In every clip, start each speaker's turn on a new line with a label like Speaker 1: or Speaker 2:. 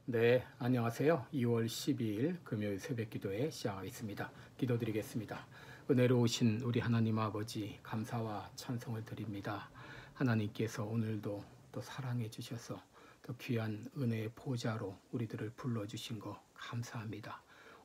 Speaker 1: 네, 안녕하세요. 2월 12일 금요일 새벽 기도회 시작하겠습니다. 기도드리겠습니다. 은혜로우신 우리 하나님 아버지 감사와 찬송을 드립니다. 하나님께서 오늘도 또 사랑해 주셔서 또 귀한 은혜의 보좌로 우리들을 불러주신 거 감사합니다.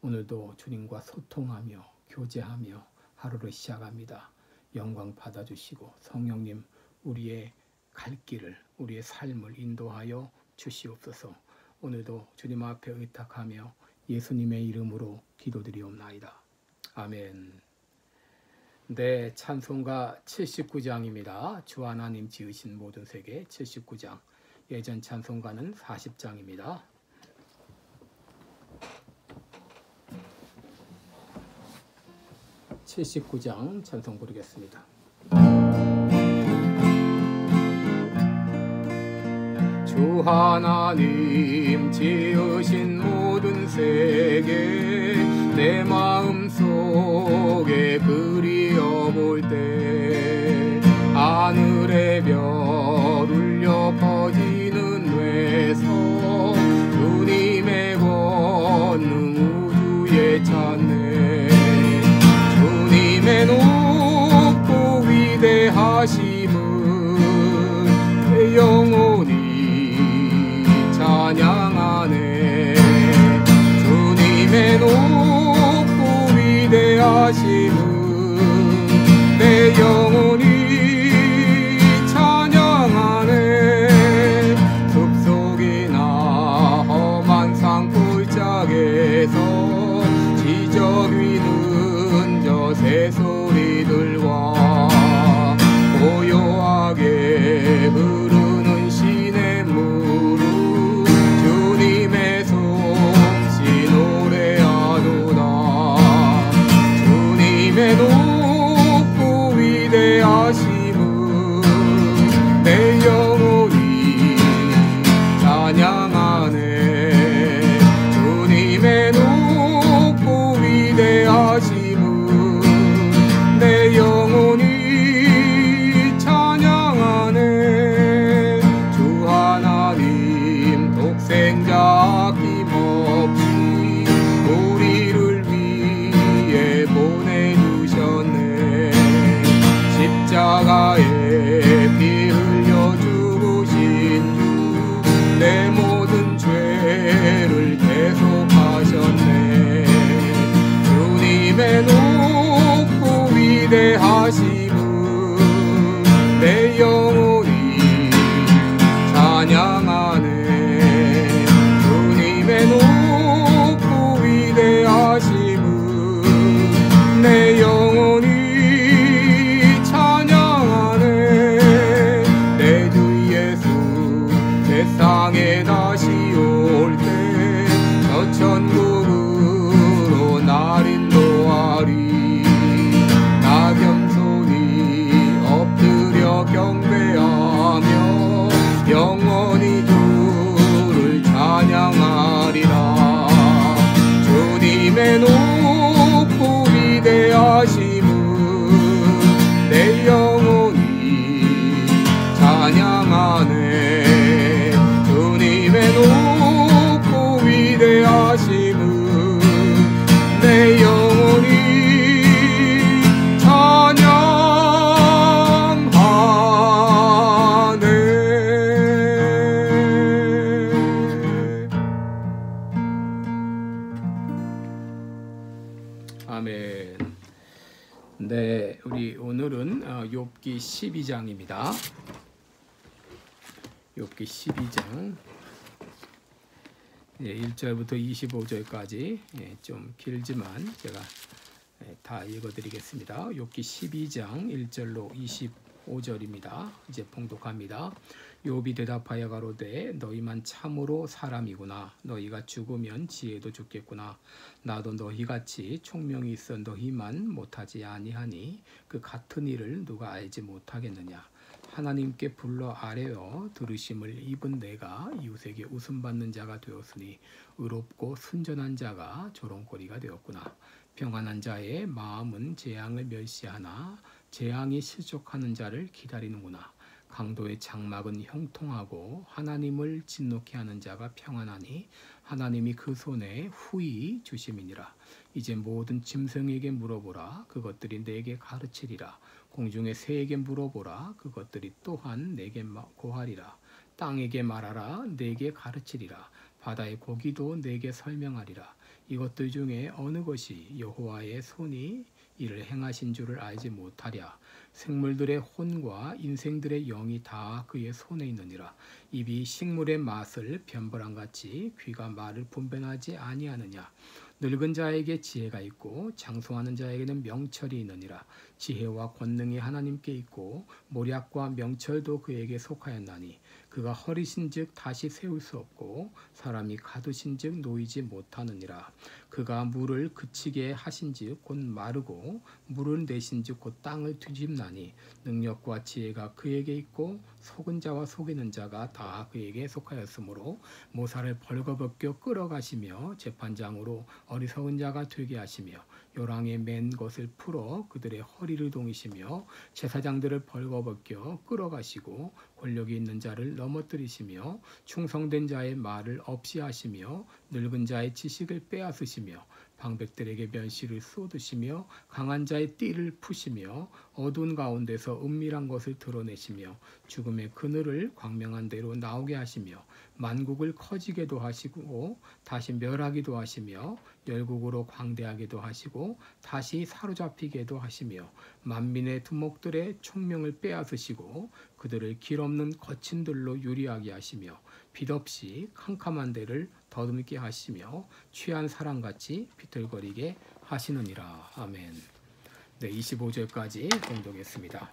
Speaker 1: 오늘도 주님과 소통하며 교제하며 하루를 시작합니다. 영광 받아주시고 성령님 우리의 갈 길을 우리의 삶을 인도하여 주시옵소서. 오늘도 주님 앞에 의탁하며 예수님의 이름으로 기도드리옵나이다. 아멘. 네, 찬송가 79장입니다. 주 하나님 지으신 모든 세계 79장. 예전 찬송가는 40장입니다. (79장) 찬송 부르겠습니다. 주 하나님 지으신 모든 세계 내 마음속에 그리어볼 때 하늘의 별 울려 퍼지는 외서 주님의 권능 우주에 찾네. 주님의 높고 위대하심은 내 영혼이 찬양하네. 주님의 높고 위대하심은 내 영혼이 찬양하네. 숲속이나 험한 산골짜기에서 지저 귀는 저 새소리들과 고요하게 흐르는 시냇물을 주님의 솜씨 노래하도다. 주님의 높고 위대하심은 내 영혼이 찬양하네. 주님의 높고 위대하심은 내 영혼이 찬양하네. 주 하나님 독생자 아낌없이 우리를 위해 보내주셨네. 십자가에 피 흘려 죽으신 주 내 모든 죄를 대속하셨네. 주님의 높고 위대하심은 내 영혼이 찬양하네. 주님의 높고 위대하심은 내 영혼이 찬양하네. 내 주 예수 세상에 다시 올 때 저 천국으로 날 인도하리. 나 겸손히 엎드려 경배하며 영원히 주를 찬양하리라. 주님의 높고 위대하심은 내 영혼이 찬양하네. 주님의 높고 위대하심은 내 영혼이 아멘. 네, 우리 오늘은 욥기 12장입니다. 욥기 12장 1절부터 25절까지 좀 길지만 제가 다 읽어드리겠습니다. 욥기 12장 1절로 25절입니다. 이제 봉독합니다. 욥이 대답하여 가로되 너희만 참으로 사람이구나. 너희가 죽으면 지혜도 죽겠구나. 나도 너희같이 총명이 있어 너희만 못하지 아니하니 그 같은 일을 누가 알지 못하겠느냐. 하나님께 불러 아뢰어 들으심을 입은 내가 이웃에게 웃음받는 자가 되었으니 의롭고 순전한 자가 조롱거리가 되었구나. 평안한 자의 마음은 재앙을 멸시하나 재앙이 실족하는 자를 기다리는구나. 강도의 장막은 형통하고 하나님을 진노케 하는 자가 평안하니 하나님이 그 손에 후히 주심이니라. 이제 모든 짐승에게 물어보라. 그것들이 내게 가르치리라. 공중의 새에게 물어보라. 그것들이 또한 내게 고하리라. 땅에게 말하라. 내게 가르치리라. 바다의 고기도 내게 설명하리라. 이것들 중에 어느 것이 여호와의 손이 이를 행하신 줄을 알지 못하랴. 생물들의 혼과 인생들의 영이 다 그의 손에 있느니라. 입이 식물의 맛을 변벌함같이 귀가 말을 분별하지 아니하느냐. 늙은 자에게 지혜가 있고 장수하는 자에게는 명철이 있느니라. 지혜와 권능이 하나님께 있고 모략과 명철도 그에게 속하였나니 그가 허리신즉 다시 세울 수 없고 사람이 가두신즉 놓이지 못하느니라. 그가 물을 그치게 하신즉 곧 마르고 물을 내신즉 곧 땅을 뒤집나니 능력과 지혜가 그에게 있고 속은 자와 속이는 자가 다 그에게 속하였으므로 모사를 벌거벗겨 끌어가시며 재판장으로 어리석은 자가 되게 하시며 요랑에 맨 것을 풀어 그들의 허리를 동이시며 제사장들을 벌거벗겨 끌어가시고 권력이 있는 자를 넘어뜨리시며 충성된 자의 말을 없이 하시며 늙은 자의 지식을 빼앗으시며 방백들에게 멸시를 쏟으시며 강한 자의 띠를 푸시며 어두운 가운데서 은밀한 것을 드러내시며 죽음의 그늘을 광명한 대로 나오게 하시며 만국을 커지게도 하시고 다시 멸하기도 하시며 열국으로 광대하기도 하시고 다시 사로잡히게도 하시며 만민의 두목들의 총명을 빼앗으시고 그들을 길 없는 거친 들로 유리하게 하시며 빛 없이 캄캄한 데를 더듬게 하시며 취한 사람같이 비틀거리게 하시느니라. 아멘. 네, 25절까지 공독했습니다.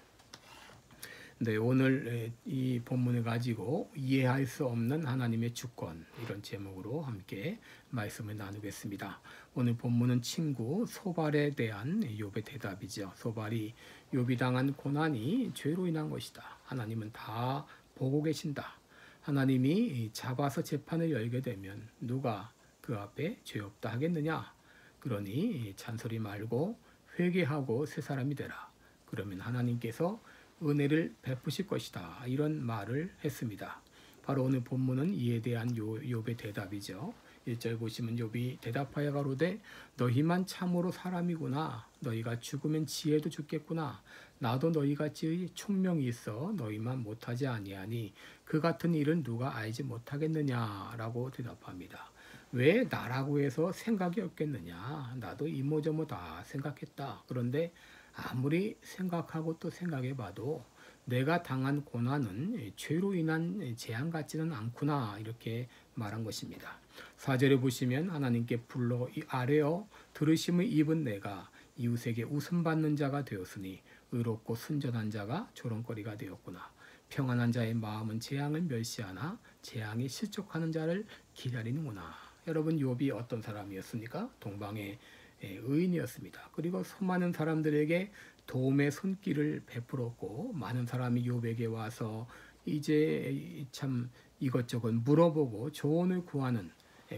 Speaker 1: 네, 오늘 이 본문을 가지고 이해할 수 없는 하나님의 주권, 이런 제목으로 함께 말씀을 나누겠습니다. 오늘 본문은 친구 소발에 대한 욥의 대답이죠. 소발이 욥이 당한 고난이 죄로 인한 것이다. 하나님은 다 보고 계신다. 하나님이 잡아서 재판을 열게 되면 누가 그 앞에 죄 없다 하겠느냐? 그러니 잔소리 말고 회개하고 새 사람이 되라. 그러면 하나님께서 은혜를 베푸실 것이다. 이런 말을 했습니다. 바로 오늘 본문은 이에 대한 욥의 대답이죠. 1절 보시면 욥이 대답하여 가로되 너희만 참으로 사람이구나. 너희가 죽으면 지혜도 죽겠구나. 나도 너희같이 총명이 있어 너희만 못하지 아니하니 그 같은 일은 누가 알지 못하겠느냐라고 대답합니다. 왜 나라고 해서 생각이 없겠느냐. 나도 이모저모 다 생각했다. 그런데 아무리 생각하고 또 생각해봐도 내가 당한 고난은 죄로 인한 재앙 같지는 않구나, 이렇게 말한 것입니다. 4절에 보시면 하나님께 불러 아뢰어 들으심을 입은 내가 이웃에게 웃음받는 자가 되었으니 의롭고 순전한 자가 조롱거리가 되었구나. 평안한 자의 마음은 재앙을 멸시하나 재앙에 실족하는 자를 기다리는구나. 여러분, 욥이 어떤 사람이었습니까? 동방의 의인이었습니다. 그리고 수많은 사람들에게 도움의 손길을 베풀었고 많은 사람이 욥에게 와서 이제 참 이것저것 물어보고 조언을 구하는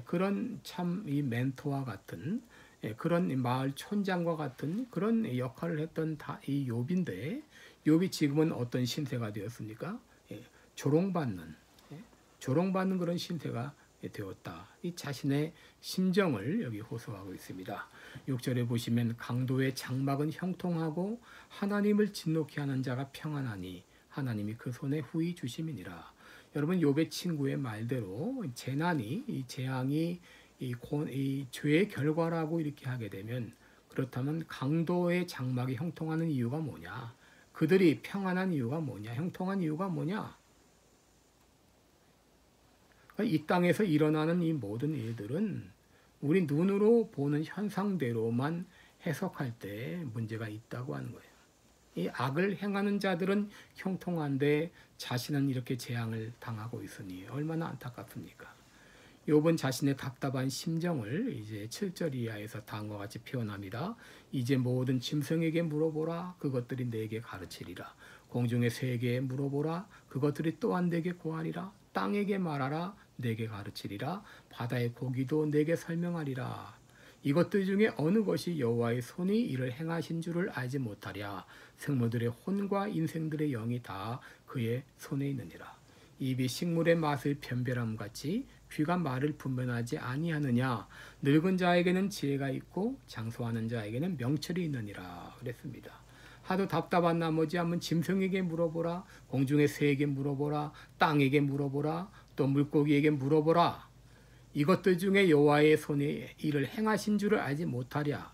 Speaker 1: 그런 참 이 멘토와 같은 그런 마을 촌장과 같은 그런 역할을 했던 이 욥인데, 욥이 지금은 어떤 신세가 되었습니까? 조롱받는 그런 신세가 되었다. 이 자신의 심정을 여기 호소하고 있습니다. 6절에 보시면 강도의 장막은 형통하고 하나님을 진노케 하는 자가 평안하니 하나님이 그 손에 후히 주심이니라. 여러분, 욥의 친구의 말대로 재난이, 이 재앙이 이 죄의 결과라고 이렇게 하게 되면, 그렇다면 강도의 장막이 형통하는 이유가 뭐냐? 그들이 평안한 이유가 뭐냐? 형통한 이유가 뭐냐? 이 땅에서 일어나는 이 모든 일들은 우리 눈으로 보는 현상대로만 해석할 때 문제가 있다고 하는 거예요. 이 악을 행하는 자들은 형통한데 자신은 이렇게 재앙을 당하고 있으니 얼마나 안타깝습니까? 욥은 자신의 답답한 심정을 이제 7절 이하에서 다음과 같이 표현합니다. 이제 모든 짐승에게 물어보라. 그것들이 내게 가르치리라. 공중의 새에게 물어보라. 그것들이 또한 내게 고하리라. 땅에게 말하라. 내게 가르치리라. 바다의 고기도 내게 설명하리라. 이것들 중에 어느 것이 여호와의 손이 이를 행하신 줄을 알지 못하랴. 생모들의 혼과 인생들의 영이 다 그의 손에 있느니라. 입이 식물의 맛을 변별함 같이 귀가 말을 분별하지 아니하느냐. 늙은 자에게는 지혜가 있고 장수하는 자에게는 명철이 있느니라 그랬습니다. 하도 답답한 나머지 한번 짐승에게 물어보라, 공중의 새에게 물어보라, 땅에게 물어보라, 또 물고기에게 물어보라. 이것들 중에 여호와의 손이 이를 행하신 줄을 알지 못하랴.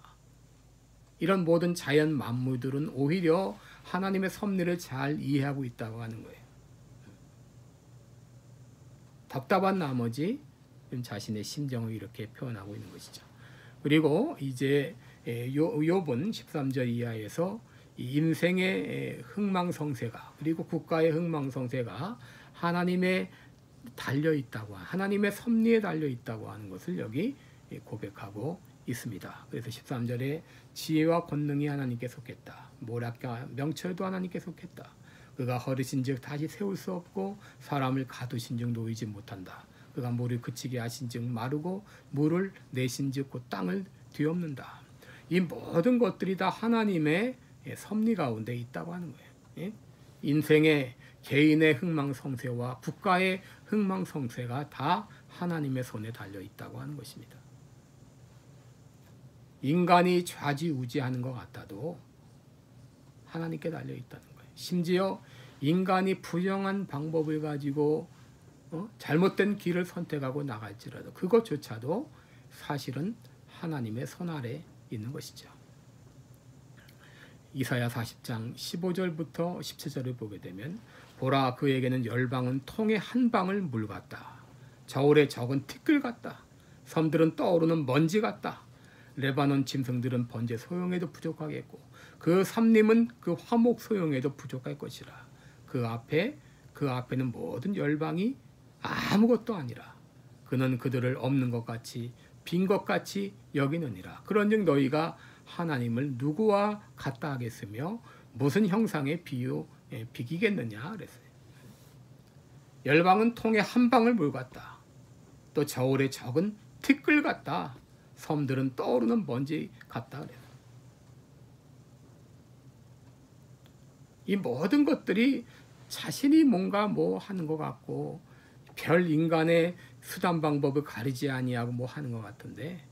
Speaker 1: 이런 모든 자연 만물들은 오히려 하나님의 섭리를 잘 이해하고 있다고 하는 거예요. 답답한 나머지 자신의 심정을 이렇게 표현하고 있는 것이죠. 그리고 이제 욥은 13절 이하에서 인생의 흥망성쇠가 그리고 국가의 흥망성쇠가 하나님의 달려있다고, 하나님의 섭리에 달려있다고 하는 것을 여기 고백하고 있습니다. 그래서 13절에 지혜와 권능이 하나님께 속했다. 모략과 명철도 하나님께 속했다. 그가 허르신즉 다시 세울 수 없고 사람을 가두신즉 놓이지 못한다. 그가 물을 그치게 하신즉 마르고 물을 내신즉 곧 땅을 뒤엎는다. 이 모든 것들이 다 하나님의 섭리 가운데 있다고 하는 거예요. 인생의 개인의 흥망성쇠와 국가의 흥망성쇠가 다 하나님의 손에 달려 있다고 하는 것입니다. 인간이 좌지우지하는 것 같아도 하나님께 달려 있다는 거예요. 심지어 인간이 부정한 방법을 가지고 잘못된 길을 선택하고 나갈지라도 그것조차도 사실은 하나님의 손 아래 있는 것이죠. 이사야 40장 15절부터 17절을 보게 되면 보라 그에게는 열방은 통의 한 방울 물 같다. 저울에 적은 티끌 같다. 섬들은 떠오르는 먼지 같다. 레바논 짐승들은 번제 소용에도 부족하겠고 그 삼림은 그 화목 소용에도 부족할 것이라. 그 앞에는 모든 열방이 아무것도 아니라 그는 그들을 없는 것 같이 빈 것 같이 여기느니라. 그런즉 너희가 하나님을 누구와 같다 하겠으며 무슨 형상의 비기겠느냐 그랬어요. 열방은 통에 한 방울 물 같다. 또 저울에 적은 티끌 같다. 섬들은 떠오르는 먼지 같다 그래요. 이 모든 것들이 자신이 뭔가 뭐 하는 것 같고 별 인간의 수단 방법을 가리지 아니하고 뭐 하는 것 같은데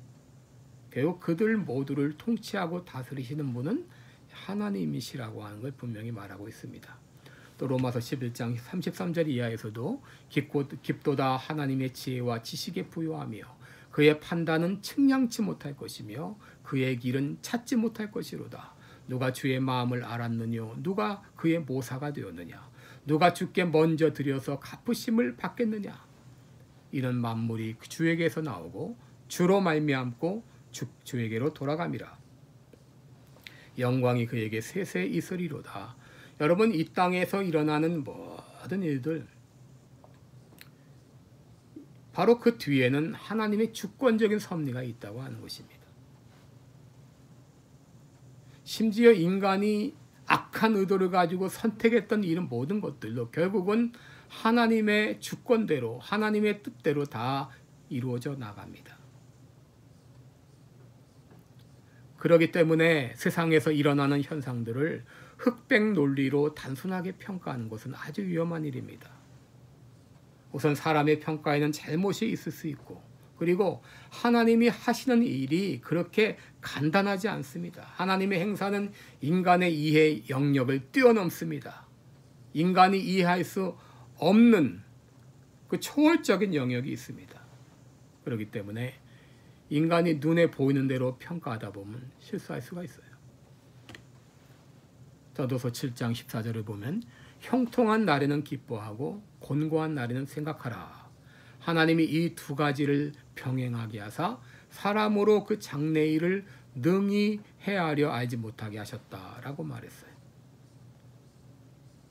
Speaker 1: 결국 그들 모두를 통치하고 다스리시는 분은 하나님이시라고 하는 걸 분명히 말하고 있습니다. 또 로마서 11장 33절 이하에서도 깊도다 하나님의 지혜와 지식에 부요하며 그의 판단은 측량치 못할 것이며 그의 길은 찾지 못할 것이로다. 누가 주의 마음을 알았느뇨? 누가 그의 모사가 되었느냐? 누가 주께 먼저 드려서 갚으심을 받겠느냐? 이런 만물이 주에게서 나오고 주로 말미암고 주에게로 돌아감이라. 영광이 그에게 세세 있으리로다. 여러분 이 땅에서 일어나는 모든 일들 바로 그 뒤에는 하나님의 주권적인 섭리가 있다고 하는 것입니다. 심지어 인간이 악한 의도를 가지고 선택했던 이런 모든 것들도 결국은 하나님의 주권대로 하나님의 뜻대로 다 이루어져 나갑니다. 그렇기 때문에 세상에서 일어나는 현상들을 흑백 논리로 단순하게 평가하는 것은 아주 위험한 일입니다. 우선 사람의 평가에는 잘못이 있을 수 있고 그리고 하나님이 하시는 일이 그렇게 간단하지 않습니다. 하나님의 행사는 인간의 이해 영역을 뛰어넘습니다. 인간이 이해할 수 없는 그 초월적인 영역이 있습니다. 그렇기 때문에 인간이 눈에 보이는 대로 평가하다 보면 실수할 수가 있어요. 저도서 7장 14절을 보면 형통한 날에는 기뻐하고 곤고한 날에는 생각하라. 하나님이 이 두 가지를 병행하게 하사 사람으로 그 장래일을 능히 헤아려 알지 못하게 하셨다라고 말했어요.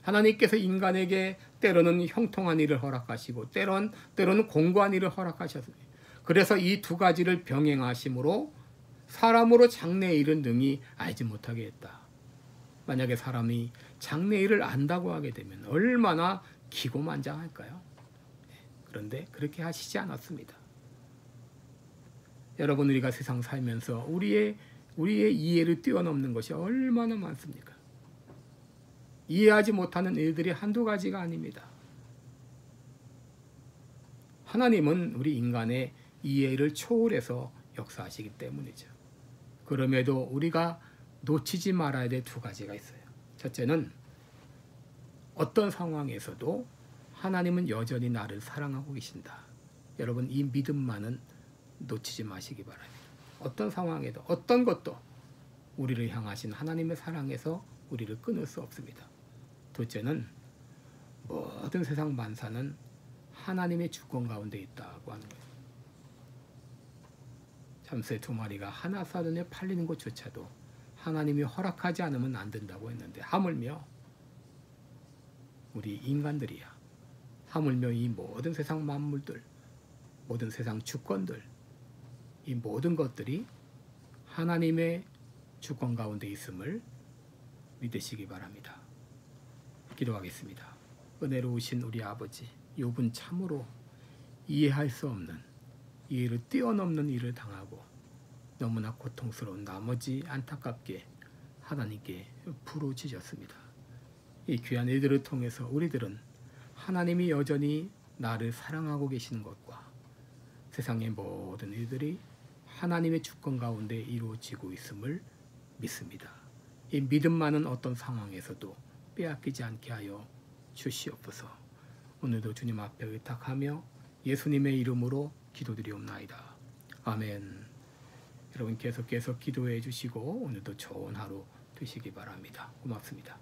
Speaker 1: 하나님께서 인간에게 때로는 형통한 일을 허락하시고 때로는 곤고한 일을 허락하셨어요. 그래서 이 두 가지를 병행하심으로 사람으로 장래일은 능히 알지 못하게 했다. 만약에 사람이 장래일을 안다고 하게 되면 얼마나 기고만장할까요? 그런데 그렇게 하시지 않았습니다. 여러분, 우리가 세상 살면서 우리의 이해를 뛰어넘는 것이 얼마나 많습니까? 이해하지 못하는 일들이 한두 가지가 아닙니다. 하나님은 우리 인간의 이해를 초월해서 역사하시기 때문이죠. 그럼에도 우리가 놓치지 말아야 될 두 가지가 있어요. 첫째는 어떤 상황에서도 하나님은 여전히 나를 사랑하고 계신다. 여러분, 이 믿음만은 놓치지 마시기 바랍니다. 어떤 상황에도 어떤 것도 우리를 향하신 하나님의 사랑에서 우리를 끊을 수 없습니다. 둘째는 모든 세상 만사는 하나님의 주권 가운데 있다고 하는 거예요. 참새 두 마리가 하나사돈에 팔리는 것조차도 하나님이 허락하지 않으면 안 된다고 했는데, 하물며 우리 인간들이야, 하물며 이 모든 세상 만물들, 모든 세상 주권들, 이 모든 것들이 하나님의 주권 가운데 있음을 믿으시기 바랍니다. 기도하겠습니다. 은혜로우신 우리 아버지, 욥은 참으로 이해할 수 없는, 이해를 뛰어넘는 일을 당하고 너무나 고통스러운 나머지 안타깝게 하나님께 부르짖었습니다. 이 귀한 일들을 통해서 우리들은 하나님이 여전히 나를 사랑하고 계시는 것과 세상의 모든 일들이 하나님의 주권 가운데 이루어지고 있음을 믿습니다. 이 믿음만은 어떤 상황에서도 빼앗기지 않게 하여 주시옵소서. 오늘도 주님 앞에 의탁하며 예수님의 이름으로 기도드리옵나이다. 아멘. 여러분, 계속 기도해 주시고 오늘도 좋은 하루 되시기 바랍니다. 고맙습니다.